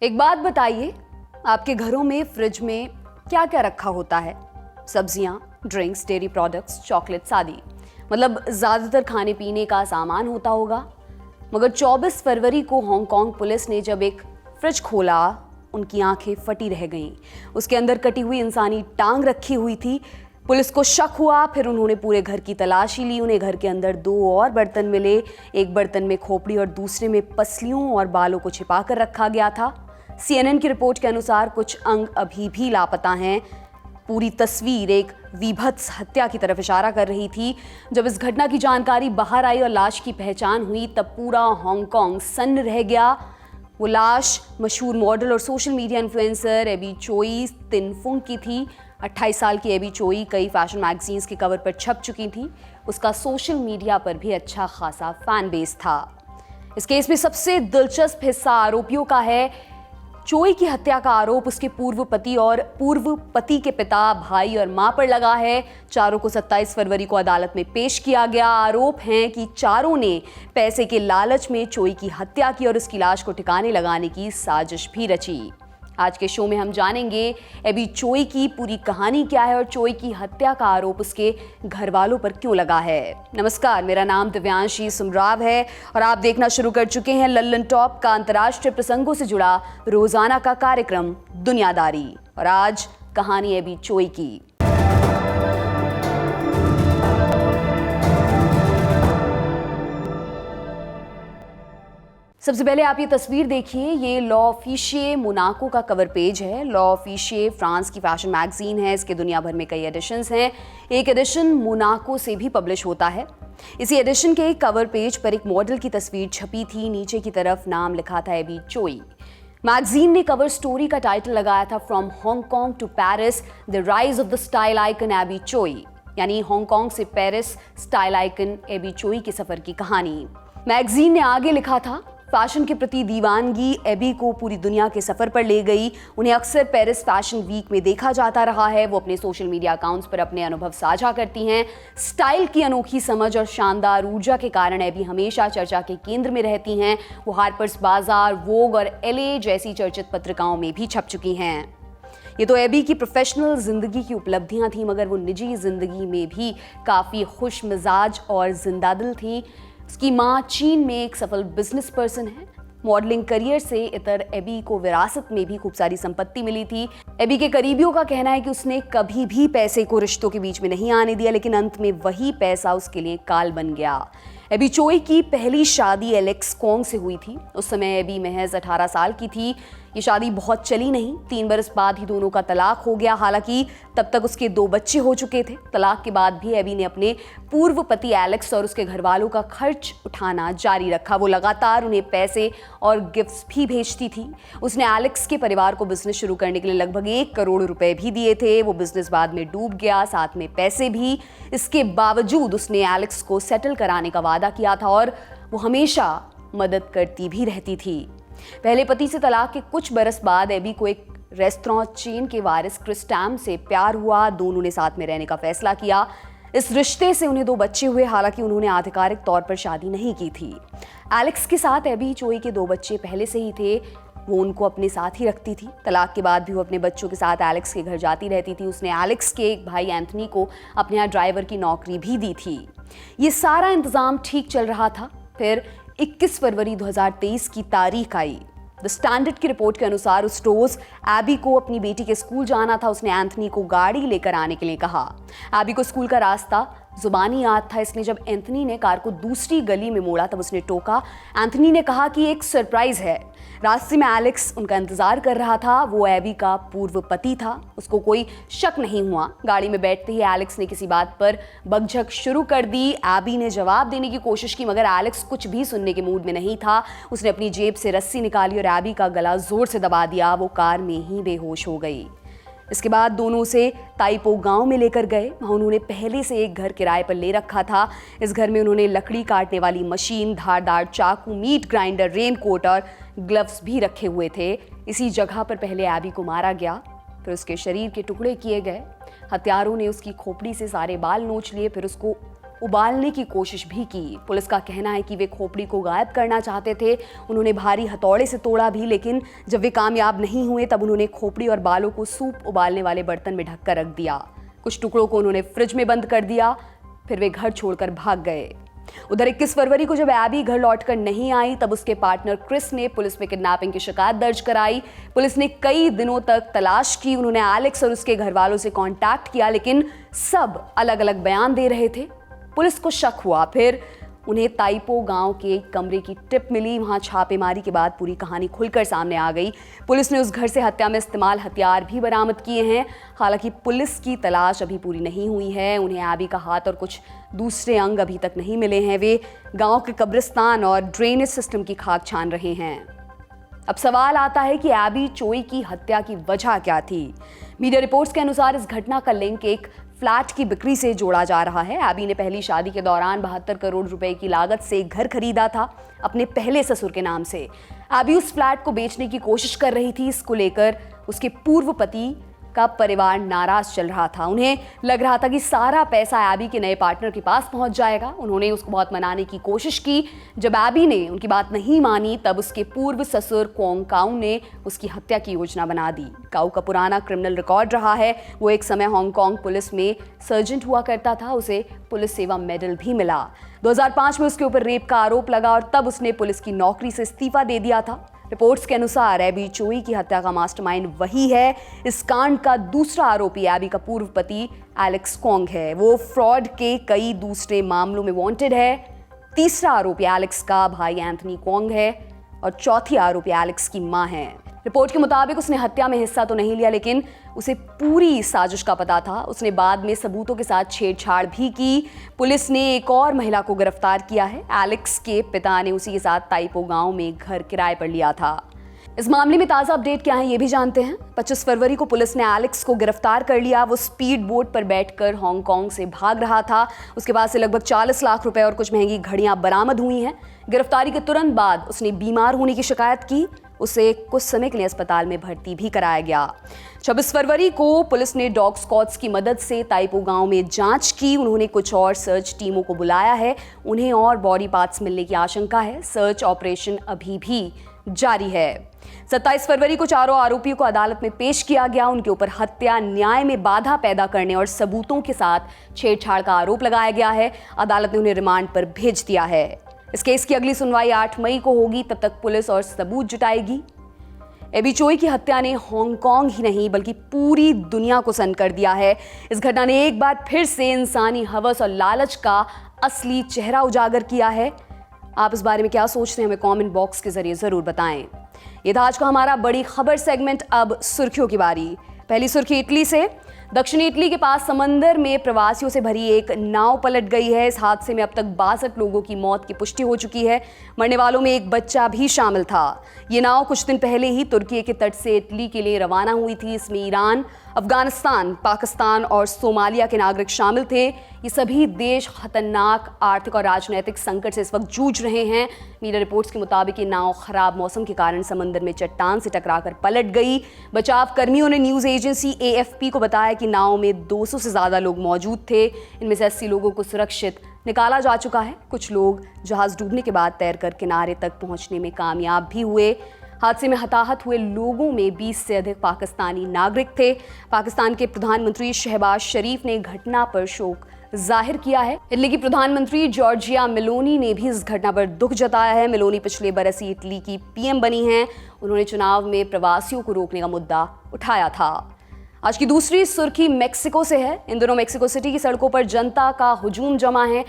एक बात बताइए, आपके घरों में फ्रिज में क्या क्या रखा होता है? सब्जियां, ड्रिंक्स, डेयरी प्रोडक्ट्स, चॉकलेट्स आदि। मतलब ज़्यादातर खाने पीने का सामान होता होगा। मगर 24 फरवरी को हांगकांग पुलिस ने जब एक फ्रिज खोला, उनकी आंखें फटी रह गईं। उसके अंदर कटी हुई इंसानी टांग रखी हुई थी। पुलिस को शक हुआ, फिर उन्होंने पूरे घर की तलाशी ली। उन्हें घर के अंदर 2 और बर्तन मिले। एक बर्तन में खोपड़ी और दूसरे में पसलियों और बालों को छिपा कर रखा गया था। CNN की रिपोर्ट के अनुसार कुछ अंग अभी भी लापता हैं। पूरी तस्वीर एक वीभत्स हत्या की तरफ इशारा कर रही थी। जब इस घटना की जानकारी बाहर आई और लाश की पहचान हुई, तब पूरा हांगकांग सन्न रह गया। वो लाश मशहूर मॉडल और सोशल मीडिया इन्फ्लुएंसर एबी चोई तिनफुंग की थी। 28 साल की एबी चोई कई फैशन मैगजीन्स के कवर पर छप चुकी थी। उसका सोशल मीडिया पर भी अच्छा खासा फैन बेस था। इस केस में सबसे दिलचस्प हिस्सा आरोपियों का है। चोई की हत्या का आरोप उसके पूर्व पति और पूर्व पति के पिता, भाई और मां पर लगा है। चारों को 27 फरवरी को अदालत में पेश किया गया। आरोप हैं कि चारों ने पैसे के लालच में चोई की हत्या की और उसकी लाश को ठिकाने लगाने की साजिश भी रची। आज के शो में हम जानेंगे एबी चोई की पूरी कहानी क्या है और चोई की हत्या का आरोप उसके घर वालों पर क्यों लगा है। नमस्कार, मेरा नाम दिव्यांशी सुमराव है और आप देखना शुरू कर चुके हैं लल्लन टॉप का अंतर्राष्ट्रीय प्रसंगों से जुड़ा रोजाना का कार्यक्रम दुनियादारी। और आज कहानी एबी चोई की। सबसे पहले आप ये तस्वीर देखिए। ये लॉ ऑफिशिये मोनाको का कवर पेज है। लॉ ऑफिशिये फ्रांस की फैशन मैगजीन है। इसके दुनिया भर में कई एडिशंस हैं। एक एडिशन मोनाको से भी पब्लिश होता है। इसी एडिशन के कवर पेज पर एक मॉडल की तस्वीर छपी थी। नीचे की तरफ नाम लिखा था एबी चोई। मैगजीन ने कवर स्टोरी का टाइटल लगाया था from Hong Kong to Paris, the rise of the style icon Abby Choi, यानी हांगकांग से पेरिस स्टाइल आइकन एबी चोई के सफर की कहानी। मैगजीन ने आगे लिखा था, फैशन के प्रति दीवानगी एबी को पूरी दुनिया के सफर पर ले गई। उन्हें अक्सर पेरिस फैशन वीक में देखा जाता रहा है। वो अपने सोशल मीडिया अकाउंट्स पर अपने अनुभव साझा करती हैं। स्टाइल की अनोखी समझ और शानदार ऊर्जा के कारण एबी हमेशा चर्चा के केंद्र में रहती हैं। वो हार्पर्स बाजार, वोग और LA जैसी चर्चित पत्रिकाओं में भी छप चुकी हैं। ये तो एबी की प्रोफेशनल जिंदगी की उपलब्धियां थी, मगर वो निजी जिंदगी में भी काफ़ी खुश मिजाज और जिंदादिल थी। उसकी मां चीन में एक सफल बिजनेस पर्सन है। मॉडलिंग करियर से इतर एबी को विरासत में भी खूब सारी संपत्ति मिली थी। एबी के करीबियों का कहना है कि उसने कभी भी पैसे को रिश्तों के बीच में नहीं आने दिया, लेकिन अंत में वही पैसा उसके लिए काल बन गया। एबी चोई की पहली शादी एलेक्स कोंग से हुई थी। उस समय एबी महज 18 साल की थी। ये शादी बहुत चली नहीं। 3 बरस बाद ही दोनों का तलाक हो गया। हालांकि तब तक उसके 2 बच्चे हो चुके थे। तलाक के बाद भी एबी ने अपने पूर्व पति एलेक्स और उसके घर वालों का खर्च उठाना जारी रखा। वो लगातार उन्हें पैसे और गिफ्ट्स भी भेजती थी। उसने एलेक्स के परिवार को बिजनेस शुरू करने के लिए लगभग 1 करोड़ रुपए भी दिए थे। वो बिजनेस बाद में डूब गया, साथ में पैसे भी। इसके बावजूद उसने एलेक्स को सेटल कराने का वादा किया था और वो हमेशा मदद करती भी रहती थी। पहले पति से तलाक के कुछ बरस बाद एबी को एक रेस्तरां चेन के वारिस क्रिस टैम से प्यार हुआ। दोनों ने साथ में रहने का फैसला किया। इस रिश्ते से उन्हें 2 बच्चे हुए। हालांकि उन्होंने आधिकारिक तौर पर शादी नहीं की थी। एलेक्स के साथ एबी चोई के 2 बच्चे पहले से ही थे। वो उनको अपने साथ ही रखती थी। तलाक के बाद भी वो अपने बच्चों के साथ एलेक्स के घर जाती रहती थी। उसने एलेक्स के एक भाई एंथनी को अपने यहाँ ड्राइवर की नौकरी भी दी थी। ये सारा इंतजाम ठीक चल रहा था। फिर 21 फरवरी 2023 की तारीख आई। द स्टैंडर्ड की रिपोर्ट के अनुसार उस रोज एबी को अपनी बेटी के स्कूल जाना था। उसने एंथनी को गाड़ी लेकर आने के लिए कहा। एबी को स्कूल का रास्ता जुबानी याद था, इसलिए जब एंथनी ने कार को दूसरी गली में मोड़ा तब उसने टोका। एंथनी ने कहा कि एक सरप्राइज है। रास्ते में एलेक्स उनका इंतजार कर रहा था। वो एबी का पूर्व पति था। उसको कोई शक नहीं हुआ। गाड़ी में बैठते ही एलेक्स ने किसी बात पर बकझक शुरू कर दी। एबी ने जवाब देने की कोशिश की, मगर एलेक्स कुछ भी सुनने के मूड में नहीं था। उसने अपनी जेब से रस्सी निकाली और एबी का गला जोर से दबा दिया। वो कार में ही बेहोश हो गई। इसके बाद दोनों उसे ताइपो गांव में लेकर गए। वहाँ उन्होंने पहले से एक घर किराए पर ले रखा था। इस घर में उन्होंने लकड़ी काटने वाली मशीन, धारदार चाकू, मीट ग्राइंडर, रेनकोट और ग्लव्स भी रखे हुए थे। इसी जगह पर पहले एबी को मारा गया, फिर उसके शरीर के टुकड़े किए गए। हत्यारों ने उसकी खोपड़ी से सारे बाल नोच लिए, फिर उसको उबालने की कोशिश भी की। पुलिस का कहना है कि वे खोपड़ी को गायब करना चाहते थे। उन्होंने भारी हथौड़े से तोड़ा भी, लेकिन जब वे कामयाब नहीं हुए तब उन्होंने खोपड़ी और बालों को सूप उबालने वाले बर्तन में ढककर रख दिया। कुछ टुकड़ों को उन्होंने फ्रिज में बंद कर दिया, फिर वे घर छोड़कर भाग गए। उधर 21 फरवरी को जब एबी घर लौटकर नहीं आई तब उसके पार्टनर क्रिस ने पुलिस में किडनैपिंग की शिकायत दर्ज कराई। पुलिस ने कई दिनों तक तलाश की। उन्होंने एलेक्स और उसके घर वालों से कांटेक्ट किया, लेकिन सब अलग अलग बयान दे रहे थे। पुलिस को शक हुआ, फिर उन्हें ताइपो गांव के एक कमरे की टिप मिली। वहां छापेमारी के बाद पूरी कहानी खुलकर सामने आ गई। पुलिस ने उस घर से हत्या में इस्तेमाल हथियार भी बरामद किए हैं। हालांकि पुलिस की तलाश अभी पूरी नहीं हुई है। उन्हें एबी का हाथ और कुछ दूसरे अंग अभी तक नहीं मिले हैं। वे गांव के कब्रिस्तान और ड्रेनेज सिस्टम की खाक छान रहे हैं। अब सवाल आता है कि एबी चोई की हत्या की वजह क्या थी। मीडिया रिपोर्ट्स के अनुसार इस घटना का लिंक एक फ्लैट की बिक्री से जोड़ा जा रहा है। एबी ने पहली शादी के दौरान 72 करोड़ रुपए की लागत से एक घर खरीदा था अपने पहले ससुर के नाम से। एबी उस फ्लैट को बेचने की कोशिश कर रही थी। इसको लेकर उसके पूर्व पति का परिवार नाराज चल रहा था। उन्हें लग रहा था कि सारा पैसा एबी के नए पार्टनर के पास पहुंच जाएगा। उन्होंने उसको बहुत मनाने की कोशिश की। जब एबी ने उनकी बात नहीं मानी तब उसके पूर्व ससुर क्वांग काउ ने उसकी हत्या की योजना बना दी। काउ का पुराना क्रिमिनल रिकॉर्ड रहा है। वो एक समय हांगकांग पुलिस में सर्जेंट हुआ करता था। उसे पुलिस सेवा मेडल भी मिला। 2005 में उसके ऊपर रेप का आरोप लगा और तब उसने पुलिस की नौकरी से इस्तीफा दे दिया था। रिपोर्ट्स के अनुसार एबी चोई की हत्या का मास्टरमाइंड वही है। इस कांड का दूसरा आरोपी एबी का पूर्व पति एलेक्स क्वांग है। वो फ्रॉड के कई दूसरे मामलों में वांटेड है। तीसरा आरोपी एलेक्स का भाई एंथनी क्वांग है और चौथी आरोपी एलेक्स की मां है। रिपोर्ट के मुताबिक उसने हत्या में हिस्सा तो नहीं लिया, लेकिन उसे पूरी साजिश का पता था। उसने बाद में सबूतों के साथ छेड़छाड़ भी की। पुलिस ने एक और महिला को गिरफ्तार किया है। एलेक्स के पिता ने उसी के साथ ताइपो गांव में घर किराए पर लिया था। इस मामले में ताज़ा अपडेट क्या है ये भी जानते हैं। 25 फरवरी को पुलिस ने एलेक्स को गिरफ्तार कर लिया। वो स्पीड बोट पर बैठकर हांगकांग से भाग रहा था। उसके पास से लगभग 40 लाख रुपए और कुछ महंगी घड़ियां बरामद हुई हैं। गिरफ्तारी के तुरंत बाद उसने बीमार होने की शिकायत की। उसे कुछ समय के लिए अस्पताल में भर्ती भी कराया गया। 26 फरवरी को पुलिस ने डॉग स्क्वाड्स की मदद से ताइपो गांव में जांच की। उन्होंने कुछ और सर्च टीमों को बुलाया है। उन्हें और बॉडी पार्ट्स मिलने की आशंका है। सर्च ऑपरेशन अभी भी जारी है। 27 फरवरी को चारों आरोपियों को अदालत में पेश किया गया। उनके ऊपर हत्या, न्याय में बाधा पैदा करने और सबूतों के साथ छेड़छाड़ का आरोप लगाया गया है। अदालत ने उन्हें रिमांड पर भेज दिया है। इस केस की अगली सुनवाई 8 मई को होगी। तब तक पुलिस और सबूत जुटाएगी। एबी चोई की हत्या ने हांगकांग ही नहीं बल्कि पूरी दुनिया को सन्न कर दिया है। इस घटना ने एक बार फिर से इंसानी हवस और लालच का असली चेहरा उजागर किया है। आप इस बारे में क्या सोचते हैं, हमें कमेंट बॉक्स के जरिए जरूर बताएं। ये था आज का हमारा बड़ी खबर सेगमेंट। अब सुर्खियों की बारी। पहली सुर्खी इटली से। दक्षिणी इटली के पास समंदर में प्रवासियों से भरी एक नाव पलट गई है। इस हादसे में अब तक 62 लोगों की मौत की पुष्टि हो चुकी है। मरने वालों में एक बच्चा भी शामिल था। ये नाव कुछ दिन पहले ही तुर्की के तट से इटली के लिए रवाना हुई थी। इसमें ईरान, अफगानिस्तान, पाकिस्तान और सोमालिया के नागरिक शामिल थे। ये सभी देश खतरनाक आर्थिक और राजनीतिक संकट से इस वक्त जूझ रहे हैं। मीडिया रिपोर्ट्स के मुताबिक ये नाव खराब मौसम के कारण समंदर में चट्टान से टकराकर पलट गई। बचाव कर्मियों ने न्यूज एजेंसी AFP को बताया कि नाव में 200 से ज्यादा लोग मौजूद थे। इनमें से 80 लोगों को सुरक्षित निकाला जा चुका है। कुछ लोग जहाज डूबने के बाद तैरकर किनारे तक पहुंचने में कामयाब भी हुए। हादसे में हताहत हुए लोगों में 20 से अधिक पाकिस्तानी नागरिक थे। पाकिस्तान के प्रधानमंत्री शहबाज शरीफ ने घटना पर शोक जाहिर किया है। इटली की प्रधानमंत्री जॉर्जिया मेलोनी ने भी इस घटना पर दुख जताया है। मेलोनी पिछले बरस ही इटली की PM बनी हैं। उन्होंने चुनाव में प्रवासियों को रोकने का मुद्दा उठाया था। आज की दूसरी सुर्खी मेक्सिको से है। इन दिनों मेक्सिको सिटी की सड़कों पर जनता का हुजूम जमा है।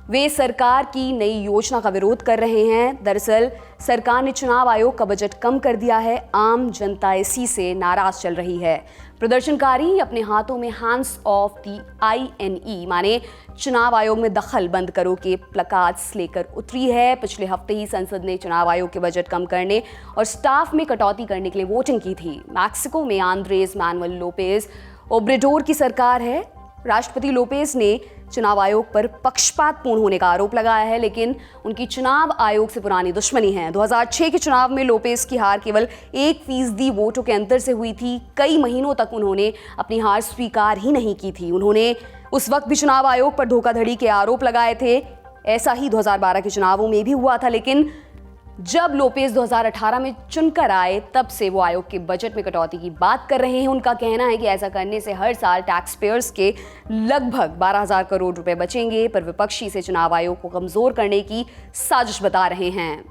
वे सरकार की नई योजना का विरोध कर रहे हैं। दरअसल सरकार ने चुनाव आयोग का बजट कम कर दिया है। आम जनता इसी से नाराज चल रही है। प्रदर्शनकारी अपने हाथों में हैंड्स ऑफ द INE माने चुनाव आयोग में दखल बंद करो के प्लकार्ड्स लेकर उतरी है। पिछले हफ्ते ही संसद ने चुनाव आयोग के बजट कम करने और स्टाफ में कटौती करने के लिए वोटिंग की थी। मैक्सिको में आंद्रेस मैनुअल लोपेज ओब्रेडोर की सरकार है। राष्ट्रपति लोपेज ने चुनाव आयोग पर पक्षपातपूर्ण होने का आरोप लगाया है, लेकिन उनकी चुनाव आयोग से पुरानी दुश्मनी है। 2006 के चुनाव में लोपेज की हार केवल 1% वोटों के अंतर से हुई थी। कई महीनों तक उन्होंने अपनी हार स्वीकार ही नहीं की थी। उन्होंने उस वक्त भी चुनाव आयोग पर धोखाधड़ी के आरोप लगाए थे। ऐसा ही 2012 के चुनावों में भी हुआ था, लेकिन जब लोपेज 2018 में चुनकर आए तब से वो आयोग के बजट में कटौती की बात कर रहे हैं। उनका कहना है कि ऐसा करने से हर साल टैक्स पेयर्स के लगभग 12,000 करोड़ रुपए बचेंगे, पर विपक्षी इसे चुनाव आयोग को कमजोर करने की साजिश बता रहे हैं।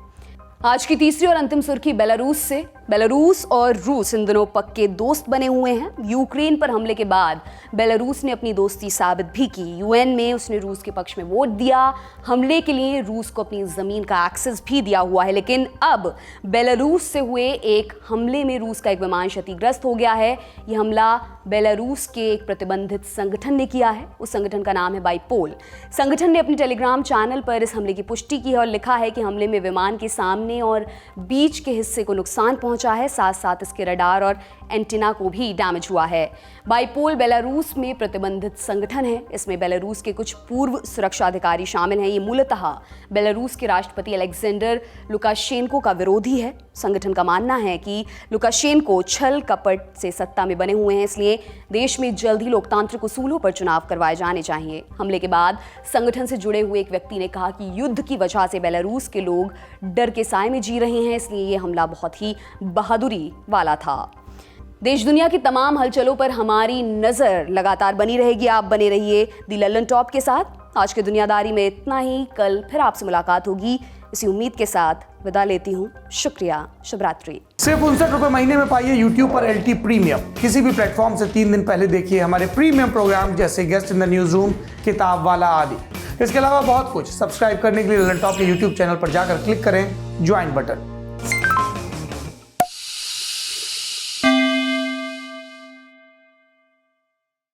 आज की तीसरी और अंतिम सुर्खी बेलारूस से। बेलारूस और रूस इन दिनों पक्के दोस्त बने हुए हैं। यूक्रेन पर हमले के बाद बेलारूस ने अपनी दोस्ती साबित भी की। यूएन में उसने रूस के पक्ष में वोट दिया। हमले के लिए रूस को अपनी जमीन का एक्सेस भी दिया हुआ है, लेकिन अब बेलारूस से हुए एक हमले में रूस का एक विमान क्षतिग्रस्त हो गया है। यह हमला बेलारूस के एक प्रतिबंधित संगठन ने किया है। उस संगठन का नाम है बाइपोल। संगठन ने अपने टेलीग्राम चैनल पर इस हमले की पुष्टि की है और लिखा है कि हमले में विमान के सामने और बीच के हिस्से को नुकसान पहुंचा है, साथ साथ इसके रडार और एंटीना को भी डैमेज हुआ है। बाइपोल बेलारूस में प्रतिबंधित संगठन है। इसमें बेलारूस के कुछ पूर्व सुरक्षा अधिकारी शामिल हैं। ये मूलतः बेलारूस के राष्ट्रपति अलेक्जेंडर लुकाशेंको का विरोधी है। संगठन का मानना है कि लुकाशेंको छल कपट से सत्ता में बने हुए हैं, इसलिए देश में जल्द ही लोकतांत्रिक उसूलों पर चुनाव करवाए जाने चाहिए। हमले के बाद संगठन से जुड़े हुए एक व्यक्ति ने कहा कि युद्ध की वजह से बेलारूस के लोग डर के साए में जी रहे हैं, इसलिए ये हमला बहुत ही बहादुरी वाला था। देश दुनिया की तमाम हलचलों पर हमारी नजर लगातार बनी रहेगी। आप बने रहिए दी लल्लन टॉप के साथ। आज के दुनियादारी में इतना ही। कल फिर आपसे मुलाकात होगी, इसी उम्मीद के साथ विदा लेती हूँ। शुक्रिया, शुभ रात्रि। सिर्फ 59 रुपए महीने में पाइए YouTube पर LT प्रीमियम। किसी भी प्लेटफॉर्म से 3 दिन पहले देखिए हमारे प्रीमियम प्रोग्राम जैसे guest in the news room, किताब वाला आदि। इसके अलावा बहुत कुछ। सब्सक्राइब करने के लिए लल्लन टॉप के YouTube चैनल पर जाकर क्लिक करें ज्वाइन बटन।